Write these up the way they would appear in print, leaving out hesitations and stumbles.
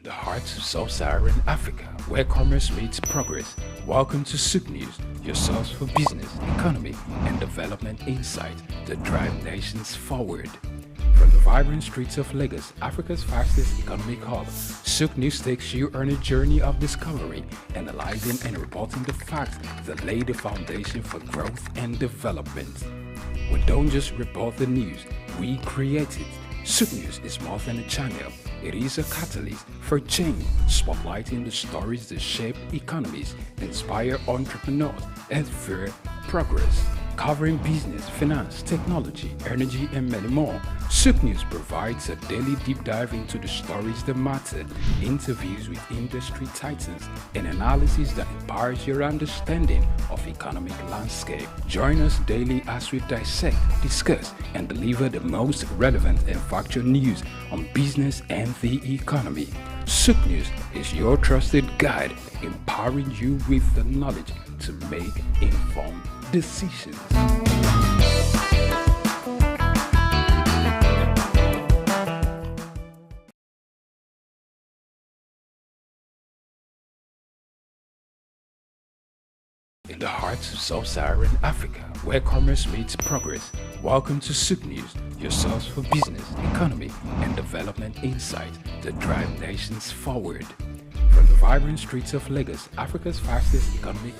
the heart of sub-Saharan Africa, where commerce meets progress. Welcome to Souq News, your source for business, economy, and development insight that drive nations forward. From the vibrant streets of Lagos, Africa's fastest economic hub, Souq News takes you on a journey of discovery, analyzing and reporting the facts that lay the foundation for growth and development. We don't just report the news, we create it. Souq News is more than a channel. It is a catalyst for change, spotlighting the stories that shape economies, inspire entrepreneurs, and fuel progress. Covering business, finance, technology, energy, and many more, Souq News provides a daily deep dive into the stories that matter, interviews with industry titans, and analysis that empowers your understanding of economic landscape. Join us daily as we dissect, discuss, and deliver the most relevant and factual news on business and the economy. Souq News is your trusted guide, empowering you with the knowledge to make informed decisions. In the heart of sub-Saharan Africa, where commerce meets progress. Welcome to Souq News, your source for business, economy, and development insight that drive nations forward. From the vibrant streets of Lagos, Africa's fastest economic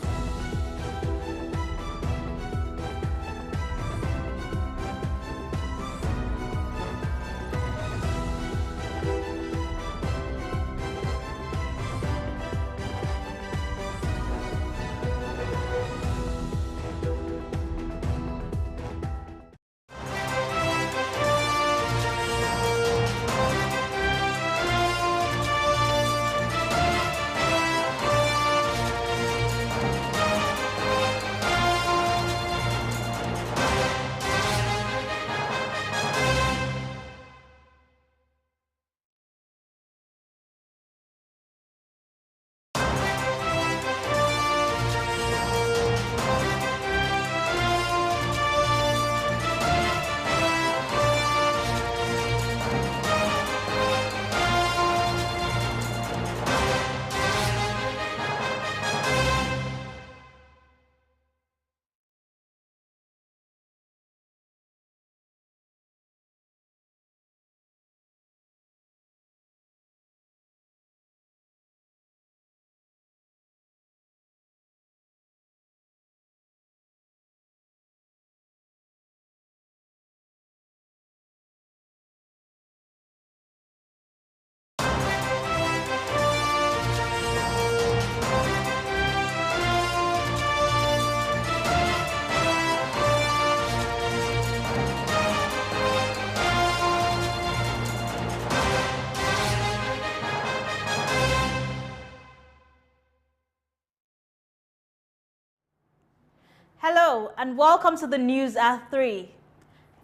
Hello and welcome to the news at 3.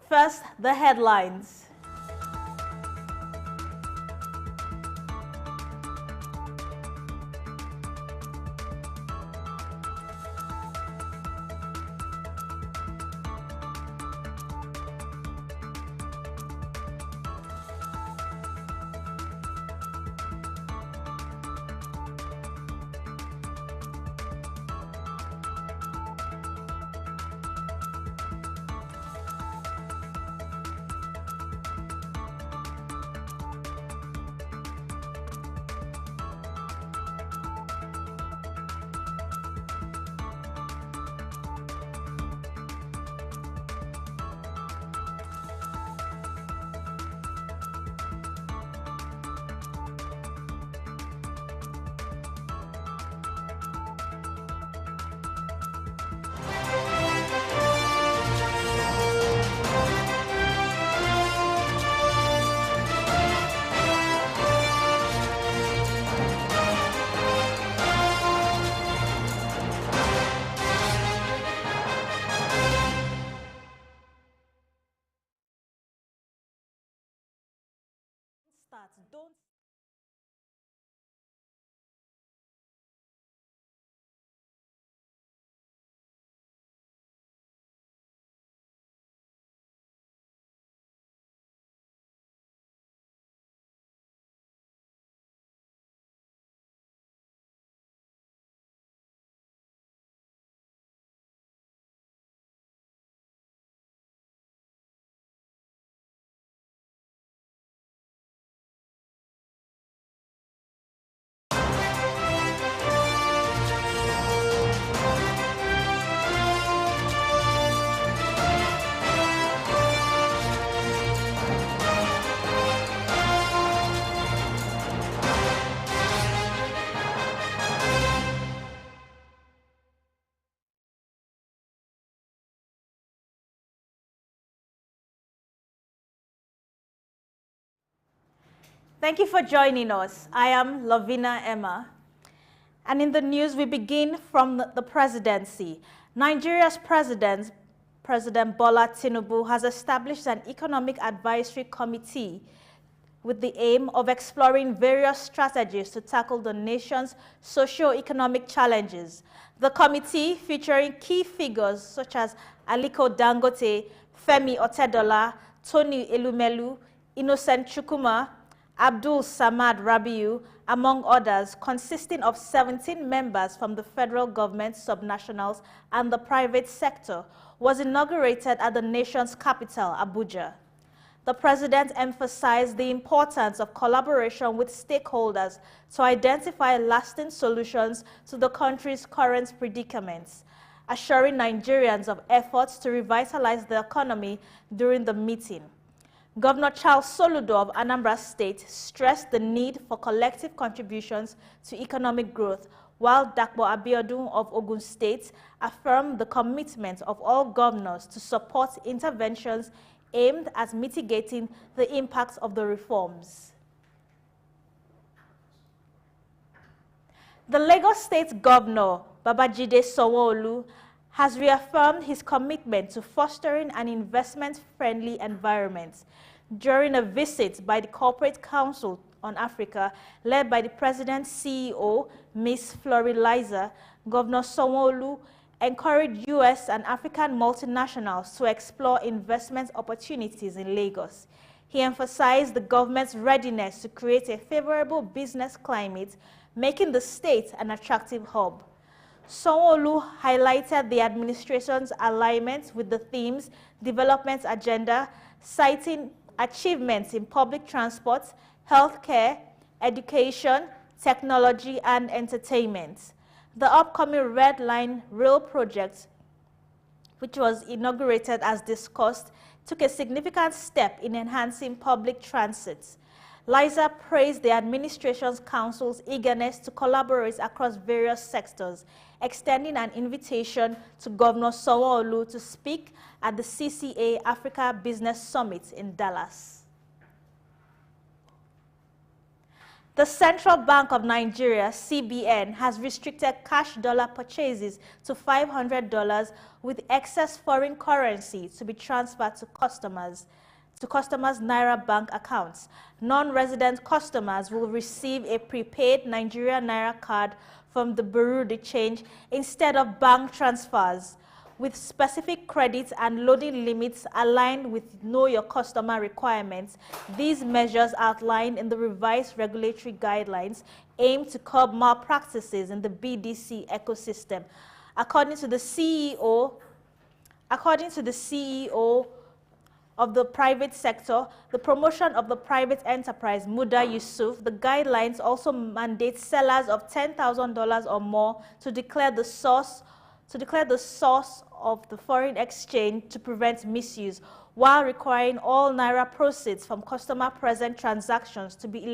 First, the headlines. Don't Thank you for joining us. I am Lavina Emma. And in the news, we begin from the presidency. Nigeria's President Bola Tinubu has established an economic advisory committee with the aim of exploring various strategies to tackle the nation's socio-economic challenges. The committee, featuring key figures such as Aliko Dangote, Femi Otedola, Tony Elumelu, Innocent Chukwuma, Abdul Samad Rabiu, among others, consisting of 17 members from the federal government, subnationals, and the private sector, was inaugurated at the nation's capital, Abuja. The president emphasized the importance of collaboration with stakeholders to identify lasting solutions to the country's current predicaments, assuring Nigerians of efforts to revitalize the economy during the meeting. Governor Charles Soludo of Anambra State stressed the need for collective contributions to economic growth, while Dakpo Abiodun of Ogun State affirmed the commitment of all governors to support interventions aimed at mitigating the impacts of the reforms. The Lagos State Governor, Babajide Sanwo-Olu, has reaffirmed his commitment to fostering an investment-friendly environment during a visit by the Corporate Council on Africa, led by the President's CEO, Ms. Floriliza. Governor Sanwo-Olu encouraged U.S. and African multinationals to explore investment opportunities in Lagos. He emphasized the government's readiness to create a favorable business climate, making the state an attractive hub. Sanwo-Olu highlighted the administration's alignment with the theme's development agenda, citing achievements in public transport, healthcare, education, technology, and entertainment. The upcoming Red Line Rail project, which was inaugurated as discussed, took a significant step in enhancing public transit. Liza praised the administration's council's eagerness to collaborate across various sectors, extending an invitation to Governor Sanwo-Olu to speak at the CCA Africa Business Summit in Dallas. The Central Bank of Nigeria, CBN, has restricted cash dollar purchases to $500 with excess foreign currency to be transferred to customers' Naira bank accounts. Non-resident customers will receive a prepaid Nigeria Naira card from the Bureau de Change instead of bank transfers, with specific credits and loading limits aligned with Know Your Customer requirements. These measures outlined in the revised regulatory guidelines aim to curb malpractices in the BDC ecosystem. According to the CEO of the private sector, the promotion of the private enterprise, Muda Yusuf, the guidelines also mandate sellers of $10,000 or more to declare the source of the foreign exchange to prevent misuse, while requiring all Naira proceeds from customer-present transactions to be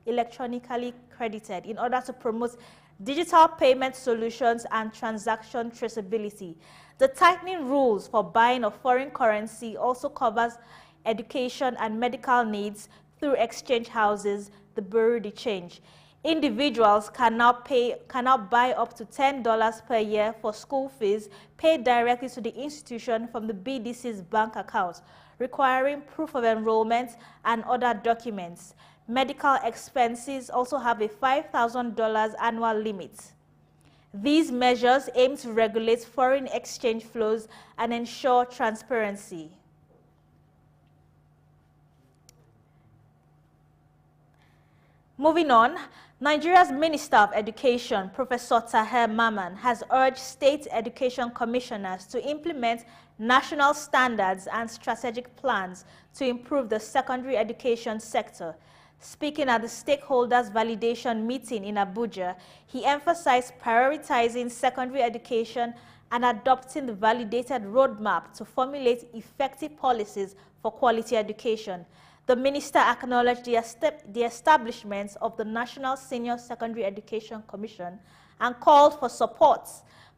electronically credited in order to promote digital payment solutions and transaction traceability. The tightening rules for buying of foreign currency also covers education and medical needs through exchange houses, the Bureau de Change. Individuals can now buy up to $10 per year for school fees paid directly to the institution from the BDC's bank account, requiring proof of enrollment and other documents. Medical expenses also have a $5,000 annual limit. These measures aim to regulate foreign exchange flows and ensure transparency. Moving on, Nigeria's Minister of Education, Professor Taher Mamman, has urged state education commissioners to implement national standards and strategic plans to improve the secondary education sector. Speaking at the stakeholders validation meeting in Abuja, he emphasized prioritizing secondary education and adopting the validated roadmap to formulate effective policies for quality education. The minister acknowledged the establishment of the National Senior Secondary Education Commission and called for support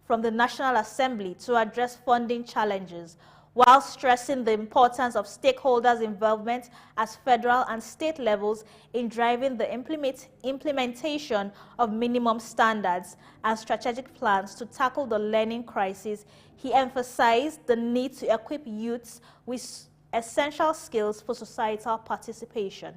from the National Assembly to address funding challenges. while stressing the importance of stakeholders' involvement at federal and state levels in driving the implementation of minimum standards and strategic plans to tackle the learning crisis. He emphasized the need to equip youths with essential skills for societal participation.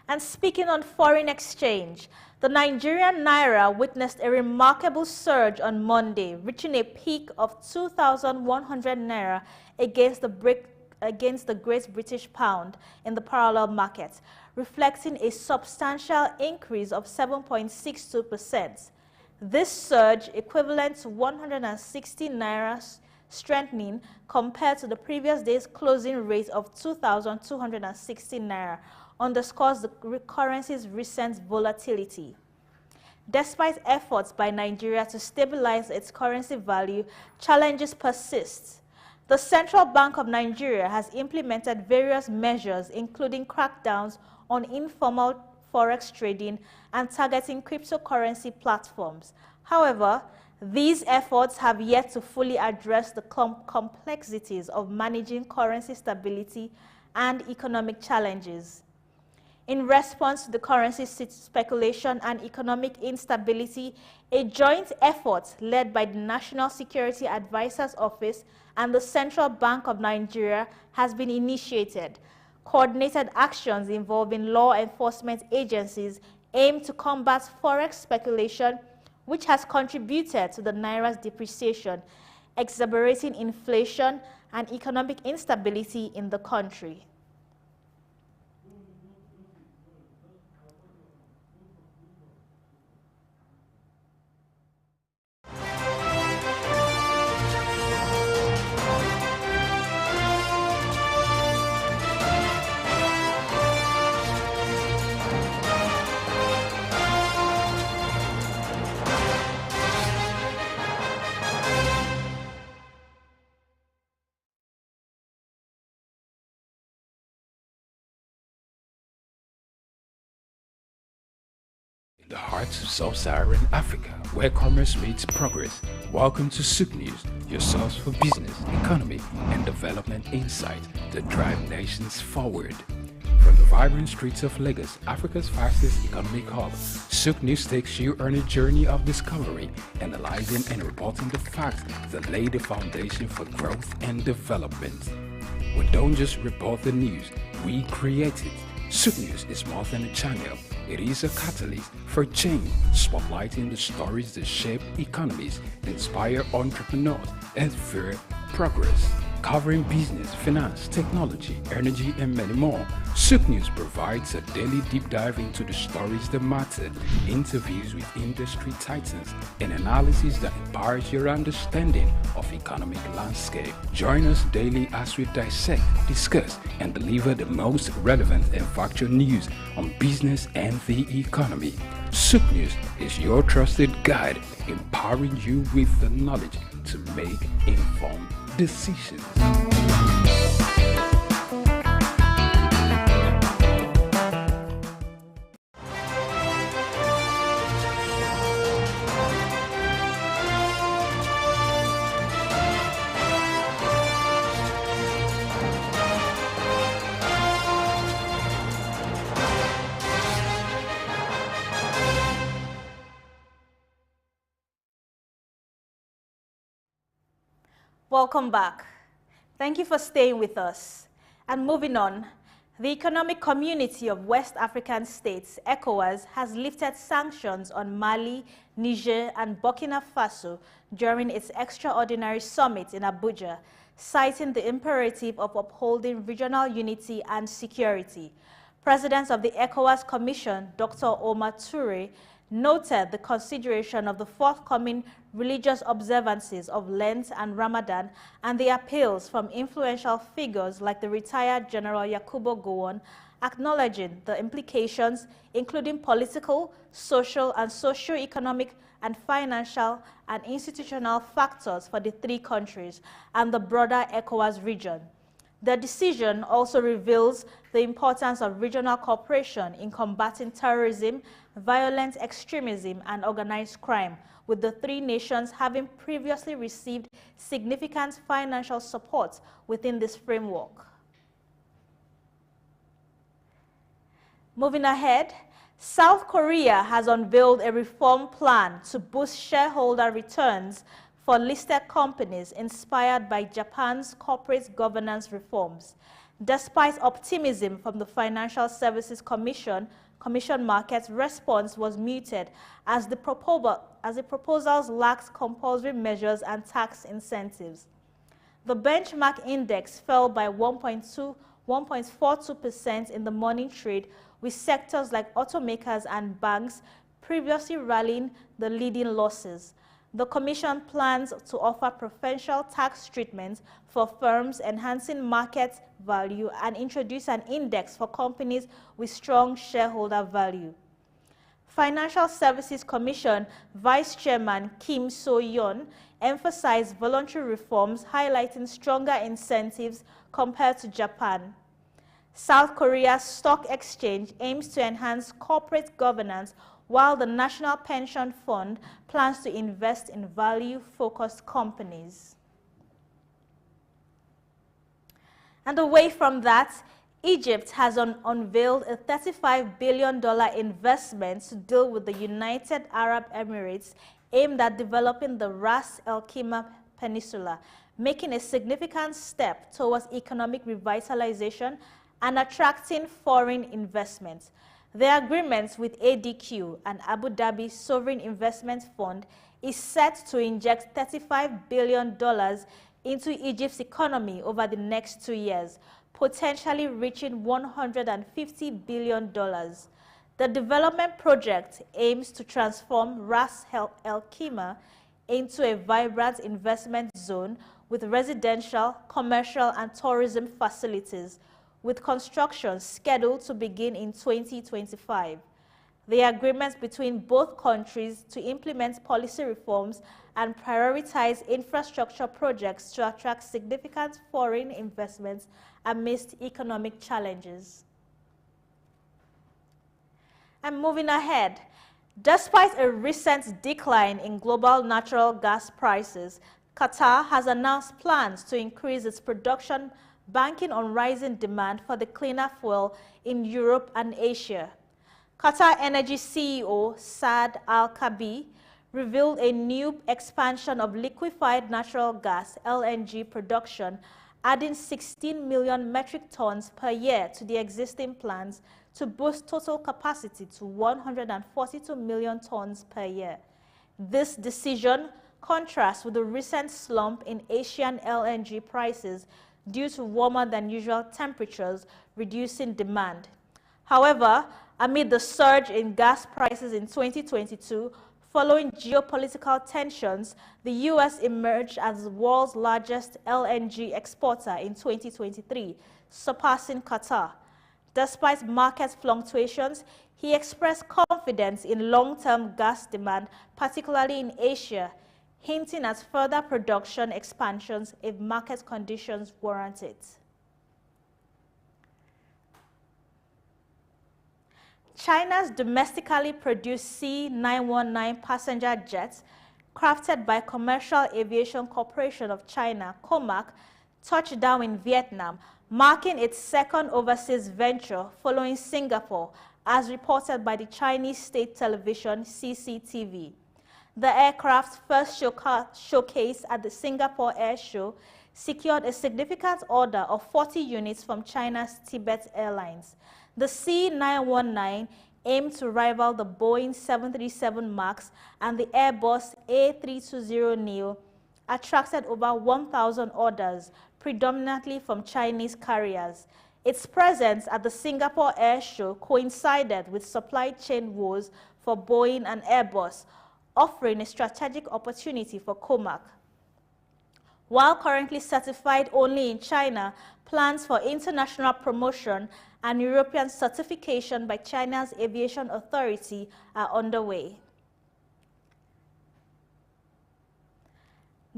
And speaking on foreign exchange, the Nigerian Naira witnessed a remarkable surge on Monday, reaching a peak of 2,100 Naira against the Great British Pound in the parallel market, reflecting a substantial increase of 7.62%. This surge, equivalent to 160 Naira strengthening compared to the previous day's closing rate of 2,260 Naira, underscores the currency's recent volatility. Despite efforts by Nigeria to stabilize its currency value, challenges persist. The Central Bank of Nigeria has implemented various measures, including crackdowns on informal forex trading and targeting cryptocurrency platforms. However, these efforts have yet to fully address the complexities of managing currency stability and economic challenges. In response to the currency speculation and economic instability, a joint effort led by the National Security Advisor's Office and the Central Bank of Nigeria has been initiated. Coordinated actions involving law enforcement agencies aim to combat forex speculation, which has contributed to the Naira's depreciation, exacerbating inflation and economic instability in the country. In the heart of sub-Saharan Africa, where commerce meets progress, welcome to Souq News, your source for business, economy, and development insight that drive nations forward. From the vibrant streets of Lagos, Africa's fastest economic hub, Souq News takes you on a journey of discovery, analyzing and reporting the facts that lay the foundation for growth and development. We don't just report the news, we create it. Souq News is more than a channel. It is a catalyst for change, spotlighting the stories that shape economies, inspire entrepreneurs, and fuel progress. Covering business, finance, technology, energy, and many more, Souq News provides a daily deep dive into the stories that matter, interviews with industry titans, and analysis that empowers your understanding of economic landscape. Join us daily as we dissect, discuss, and deliver the most relevant and factual news on business and the economy. Souq News is your trusted guide, empowering you with the knowledge to make informed decisions. Welcome back. Thank you for staying with us. And moving on, the Economic Community of West African States, ECOWAS, has lifted sanctions on Mali, Niger, and Burkina Faso during its extraordinary summit in Abuja, citing the imperative of upholding regional unity and security. President of the ECOWAS Commission, Dr. Omar Toure, noted the consideration of the forthcoming religious observances of Lent and Ramadan and the appeals from influential figures like the retired General Yakubu Gowon, acknowledging the implications, including political, social, and socio-economic and financial and institutional factors for the three countries and the broader ECOWAS region. The decision also reveals the importance of regional cooperation in combating terrorism, violent extremism, and organized crime, with the three nations having previously received significant financial support within this framework. Moving ahead, South Korea has unveiled a reform plan to boost shareholder returns for listed companies inspired by Japan's corporate governance reforms. Despite optimism from the Financial Services Commission market's response was muted as the proposals lacked compulsory measures and tax incentives. The benchmark index fell by 1.42% in the morning trade, with sectors like automakers and banks previously rallying the leading losses. The Commission plans to offer preferential tax treatment for firms enhancing market value and introduce an index for companies with strong shareholder value. Financial Services Commission Vice Chairman Kim So-yeon emphasized voluntary reforms, highlighting stronger incentives compared to Japan. South Korea's stock exchange aims to enhance corporate governance, while the National Pension Fund plans to invest in value-focused companies. And away from that, Egypt has unveiled a $35 billion investment to deal with the United Arab Emirates aimed at developing the Ras El Khaimah Peninsula, making a significant step towards economic revitalization and attracting foreign investment. The agreement with ADQ and Abu Dhabi Sovereign Investment Fund is set to inject $35 billion into Egypt's economy over the next 2 years, potentially reaching $150 billion. The development project aims to transform Ras El Khaimah into a vibrant investment zone with residential, commercial, and tourism facilities, with construction scheduled to begin in 2025. The agreement between both countries to implement policy reforms and prioritize infrastructure projects to attract significant foreign investments amidst economic challenges. And moving ahead, despite a recent decline in global natural gas prices, Qatar has announced plans to increase its production, banking on rising demand for the cleaner fuel in Europe and Asia. Qatar Energy CEO Saad Al-Kaabi revealed a new expansion of liquefied natural gas (LNG) production, adding 16 million metric tons per year to the existing plants to boost total capacity to 142 million tons per year. This decision contrasts with the recent slump in Asian LNG prices due to warmer than usual temperatures, reducing demand. However, amid the surge in gas prices in 2022, following geopolitical tensions, the U.S. emerged as the world's largest LNG exporter in 2023, surpassing Qatar. Despite market fluctuations, he expressed confidence in long-term gas demand, particularly in Asia, hinting at further production expansions if market conditions warrant it. China's domestically produced C919 passenger jets, crafted by Commercial Aviation Corporation of China, COMAC, touched down in Vietnam, marking its second overseas venture following Singapore, as reported by the Chinese state television CCTV. The aircraft's first showcase at the Singapore Air Show secured a significant order of 40 units from China's Tibet Airlines. The C919 aimed to rival the Boeing 737 MAX and the Airbus A320neo, attracted over 1,000 orders, predominantly from Chinese carriers. Its presence at the Singapore Air Show coincided with supply chain woes for Boeing and Airbus, offering a strategic opportunity for COMAC. While currently certified only in China, plans for international promotion and European certification by China's Aviation Authority are underway.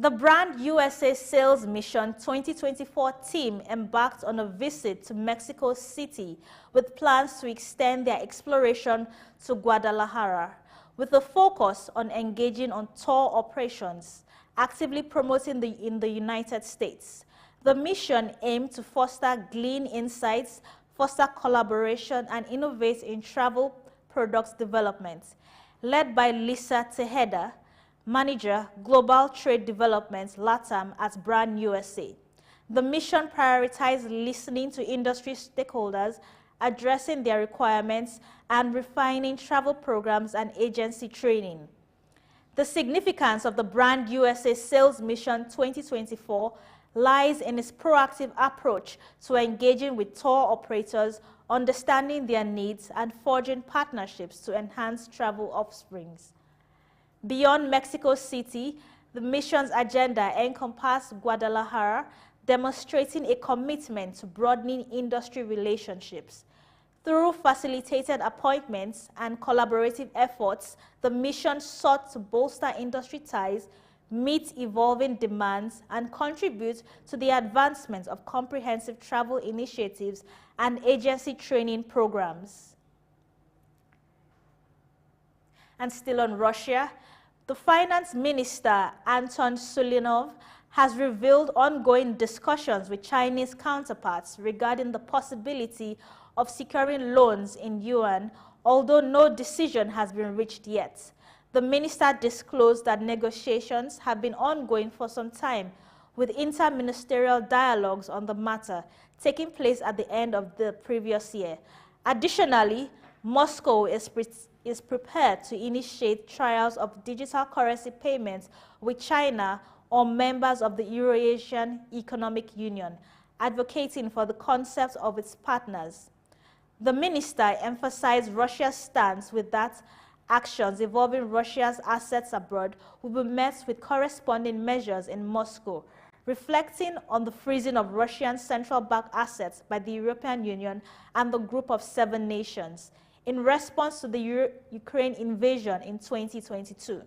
The Brand USA Sales Mission 2024 team embarked on a visit to Mexico City with plans to extend their exploration to Guadalajara, with a focus on engaging on tour operations, actively promoting in the United States. The mission aimed to glean insights, foster collaboration, and innovate in travel products development. Led by Lisa Tejeda, Manager, Global Trade Development, LATAM at Brand USA. The mission prioritized listening to industry stakeholders, addressing their requirements, and refining travel programs and agency training. The significance of the Brand USA Sales Mission 2024 lies in its proactive approach to engaging with tour operators, understanding their needs, and forging partnerships to enhance travel offerings. Beyond Mexico City, the mission's agenda encompassed Guadalajara, demonstrating a commitment to broadening industry relationships. Through facilitated appointments and collaborative efforts, the mission sought to bolster industry ties, meet evolving demands, and contribute to the advancement of comprehensive travel initiatives and agency training programs. And still on Russia, the Finance Minister, Anton Sulinov, has revealed ongoing discussions with Chinese counterparts regarding the possibility of securing loans in yuan, although no decision has been reached yet. The minister disclosed that negotiations have been ongoing for some time, with inter-ministerial dialogues on the matter taking place at the end of the previous year. Additionally, Moscow is prepared to initiate trials of digital currency payments with China or members of the Eurasian Economic Union, advocating for the concept of its partners. The minister emphasized Russia's stance with that actions involving Russia's assets abroad will be met with corresponding measures in Moscow, reflecting on the freezing of Russian central bank assets by the European Union and the Group of 7 nations in response to the Ukraine invasion in 2022.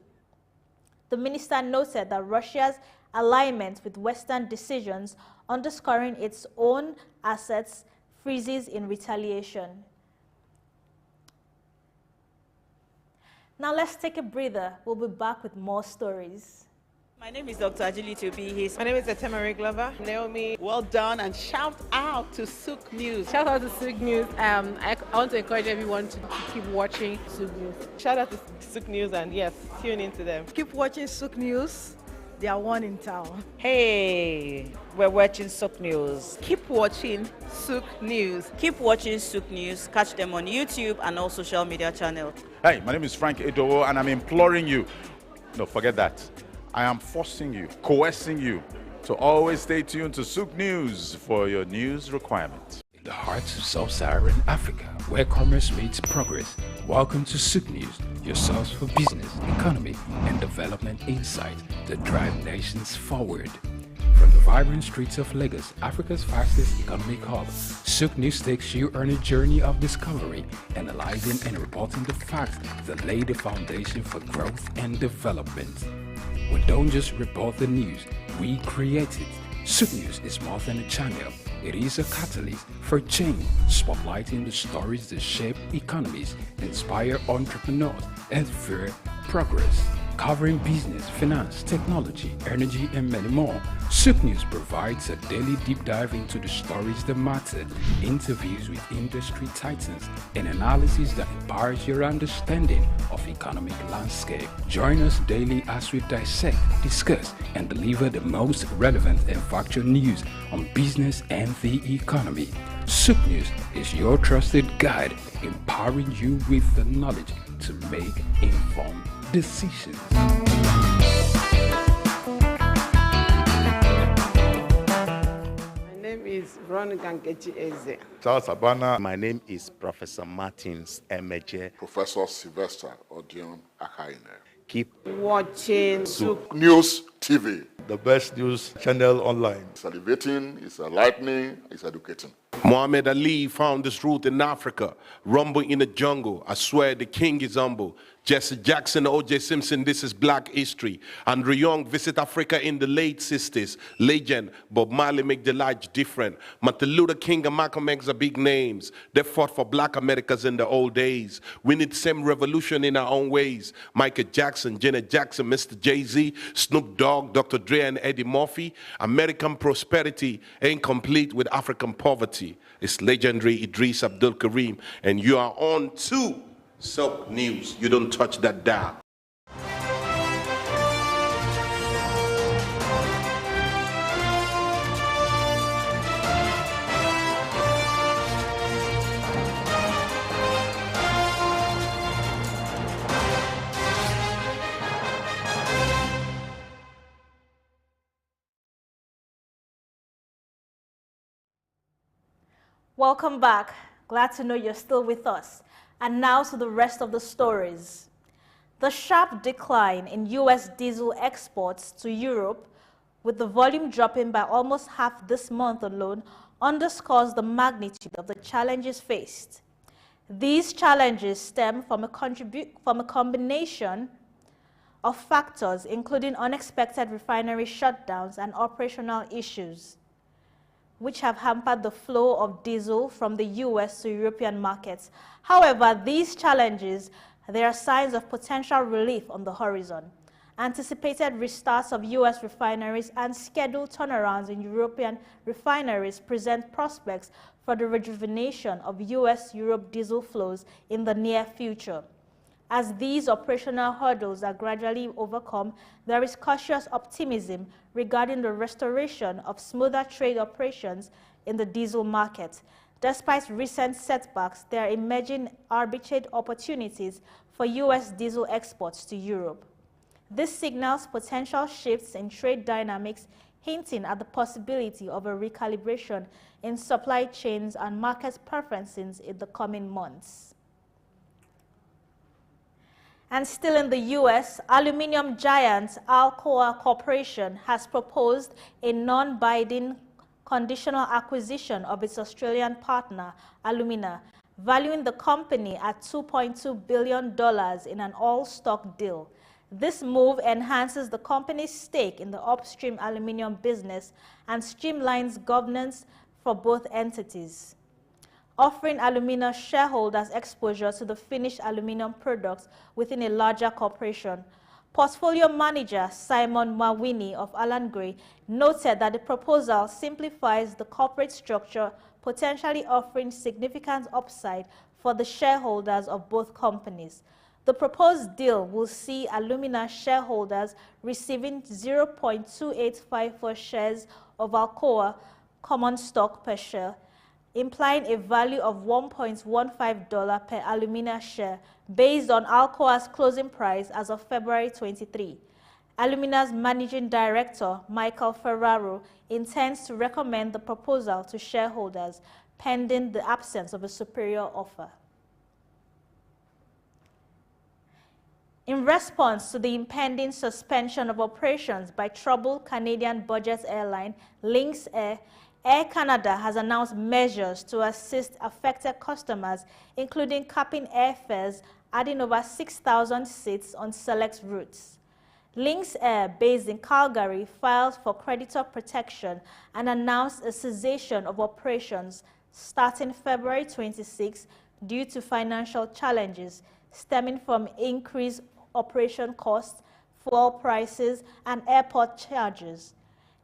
The minister noted that Russia's alignment with Western decisions, underscoring its own assets, freezes in retaliation. Now let's take a breather. We'll be back with more stories. My name is Dr. Ajili Tobi. My name is Etemari Glover. Naomi, well done, and shout out to Souq News. Shout out to Souq News. I want to encourage everyone to keep watching Souq News. Shout out to Souq News, and yes, tune into them. Keep watching Souq News. They are one in town. Hey, we're watching Souq News. Keep watching Souq News. Keep watching Souq News. Catch them on YouTube and all social media channels. Hey, my name is Frank Edowo, and I'm imploring you. No, forget that. I am forcing you, coercing you to always stay tuned to Souq News for your news requirements. In the heart of sub-Saharan Africa, where commerce meets progress, welcome to Souq News, your source for business, economy, and development insight that drive nations forward. From the vibrant streets of Lagos, Africa's fastest economic hub, Souq News takes you on a journey of discovery, analyzing and reporting the facts that lay the foundation for growth and development. We don't just report the news, we create it. Souq News is more than a channel. It is a catalyst for change, spotlighting the stories that shape economies, inspire entrepreneurs, and fuel progress. Covering business, finance, technology, energy, and many more, Souq News provides a daily deep dive into the stories that matter, interviews with industry titans, and analysis that empowers your understanding of economic landscape. Join us daily as we dissect, discuss, and deliver the most relevant and factual news on business and the economy. Souq News is your trusted guide, empowering you with the knowledge to make informed decisions. My name is Ron Gangechi Eze. Charles Abana. My name is Professor Martins Emeje. Professor Sylvester Odion Akaine. Keep Watching Souq News TV. The best news channel online. It's elevating, it's enlightening, it's educating. Muhammad Ali found his root in Africa. Rumble in the jungle. I swear the king is humble. Jesse Jackson, O.J. Simpson, this is black history. Andrew Young visit Africa in the late 60s. Legend, Bob Marley make the life different. Martin Luther King and Malcolm X are big names. They fought for black Americans in the old days. We need same revolution in our own ways. Michael Jackson, Janet Jackson, Mr. Jay-Z, Snoop Dogg, Dr. Dre and Eddie Murphy. American prosperity ain't complete with African poverty. It's legendary Idris Abdul Karim, and you are on to Souq News. You don't touch that dial. Welcome back. Glad to know you're still with us. And now to the rest of the stories. The sharp decline in U.S. diesel exports to Europe, with the volume dropping by almost half this month alone, underscores the magnitude of the challenges faced. These challenges stem from a combination of factors, including unexpected refinery shutdowns and operational issues, which have hampered the flow of diesel from the U.S. to European markets. However, these challenges, there are signs of potential relief on the horizon. Anticipated restarts of U.S. refineries and scheduled turnarounds in European refineries present prospects for the rejuvenation of U.S.-Europe diesel flows in the near future. As these operational hurdles are gradually overcome, there is cautious optimism regarding the restoration of smoother trade operations in the diesel market. Despite recent setbacks, there are emerging arbitrage opportunities for U.S. diesel exports to Europe. This signals potential shifts in trade dynamics, hinting at the possibility of a recalibration in supply chains and market preferences in the coming months. And still in the U.S., aluminum giant Alcoa Corporation has proposed a non-binding conditional acquisition of its Australian partner, Alumina, valuing the company at $2.2 billion in an all-stock deal. This move enhances the company's stake in the upstream aluminum business and streamlines governance for both entities, offering Alumina shareholders exposure to the finished aluminum products within a larger corporation. Portfolio manager Simon Mawini of Alan Gray noted that the proposal simplifies the corporate structure, potentially offering significant upside for the shareholders of both companies. The proposed deal will see Alumina shareholders receiving 0.2854 shares of Alcoa common stock per share, implying a value of $1.15 per Alumina share based on Alcoa's closing price as of February 23. Alumina's managing director, Michael Ferraro, intends to recommend the proposal to shareholders pending the absence of a superior offer. In response to the impending suspension of operations by troubled Canadian budget airline Lynx Air, Air Canada has announced measures to assist affected customers, including capping airfares, adding over 6,000 seats on select routes. Lynx Air, based in Calgary, filed for creditor protection and announced a cessation of operations starting February 26 due to financial challenges stemming from increased operation costs, fuel prices, and airport charges.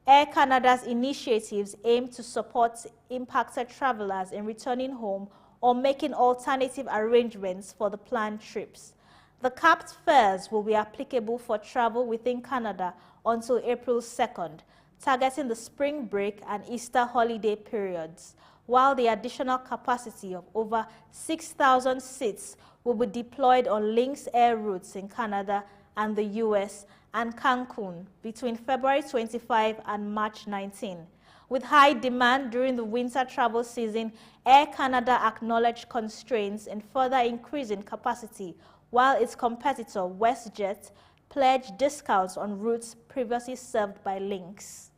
Air Canada's initiatives aim to support impacted travelers in returning home or making alternative arrangements for the planned trips. The capped fares will be applicable for travel within Canada until April 2nd, targeting the spring break and Easter holiday periods, while the additional capacity of over 6,000 seats will be deployed on Lynx Air routes in Canada and the US and Cancun between February 25 and March 19. With high demand during the winter travel season, Air Canada acknowledged constraints in further increasing capacity, while its competitor WestJet pledged discounts on routes previously served by Lynx.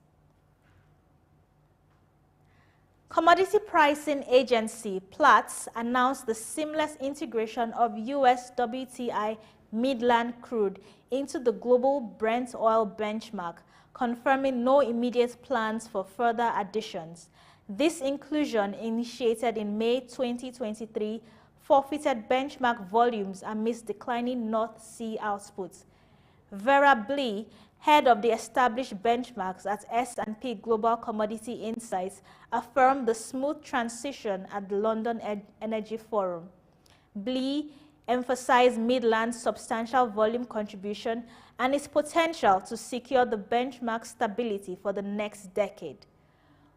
Commodity pricing agency Platts announced the seamless integration of US WTI Midland crude into the global Brent oil benchmark, confirming no immediate plans for further additions. This inclusion, initiated in May 2023, forfeited benchmark volumes amidst declining North Sea output. Vera Blee, head of the established benchmarks at S&P Global Commodity Insights, affirmed the smooth transition at the London Energy Forum. Blee emphasized Midland's substantial volume contribution and its potential to secure the benchmark stability for the next decade.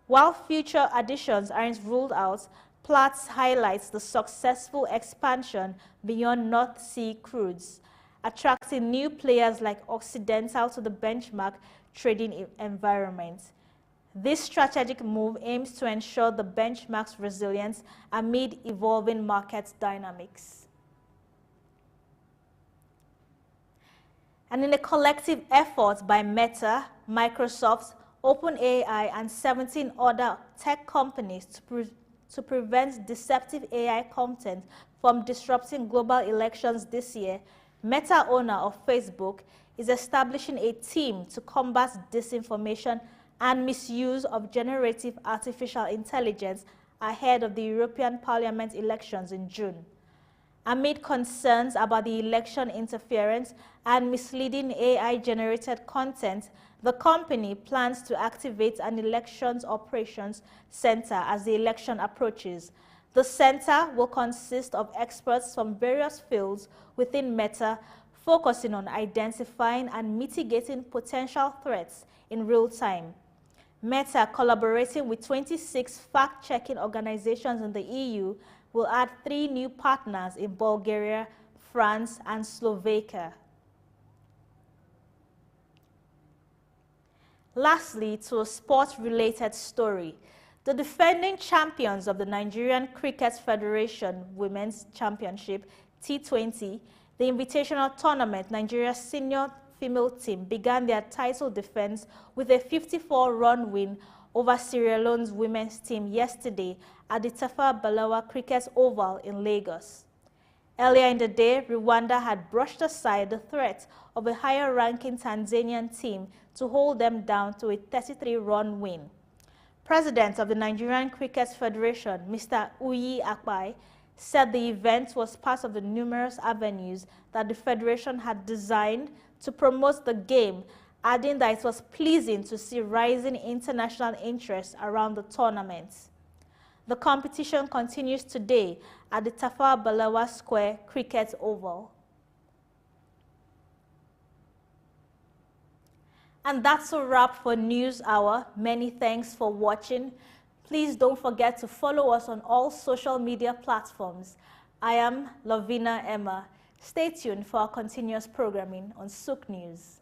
While future additions aren't ruled out, Platts highlights the successful expansion beyond North Sea crudes, attracting new players like Occidental to the benchmark trading environment. This strategic move aims to ensure the benchmark's resilience amid evolving market dynamics. And in a collective effort by Meta, Microsoft, OpenAI, and 17 other tech companies to prevent deceptive AI content from disrupting global elections this year, Meta, owner of Facebook, is establishing a team to combat disinformation and misuse of generative artificial intelligence ahead of the European Parliament elections in June. Amid concerns about the election interference and misleading AI-generated content, the company plans to activate an elections operations center as the election approaches. The center will consist of experts from various fields within Meta, focusing on identifying and mitigating potential threats in real time. Meta, collaborating with 26 fact-checking organizations in the EU, will add 3 new partners in Bulgaria, France, and Slovakia. Lastly, to a sports-related story. The defending champions of the Nigerian Cricket Federation Women's Championship, T20, the invitational tournament, Nigeria's senior female team began their title defense with a 54-run win over Sierra Leone's women's team yesterday at the Tafawa Balewa Cricket Oval in Lagos. Earlier in the day, Rwanda had brushed aside the threat of a higher-ranking Tanzanian team to hold them down to a 33-run win. President of the Nigerian Cricket Federation, Mr. Uyi Akpai, said the event was part of the numerous avenues that the Federation had designed to promote the game, adding that it was pleasing to see rising international interest around the tournament. The competition continues today at the Tafawa Balewa Square Cricket Oval. And that's a wrap for News Hour. Many thanks for watching. Please don't forget to follow us on all social media platforms. I am Lovina Emma. Stay tuned for our continuous programming on Souq News.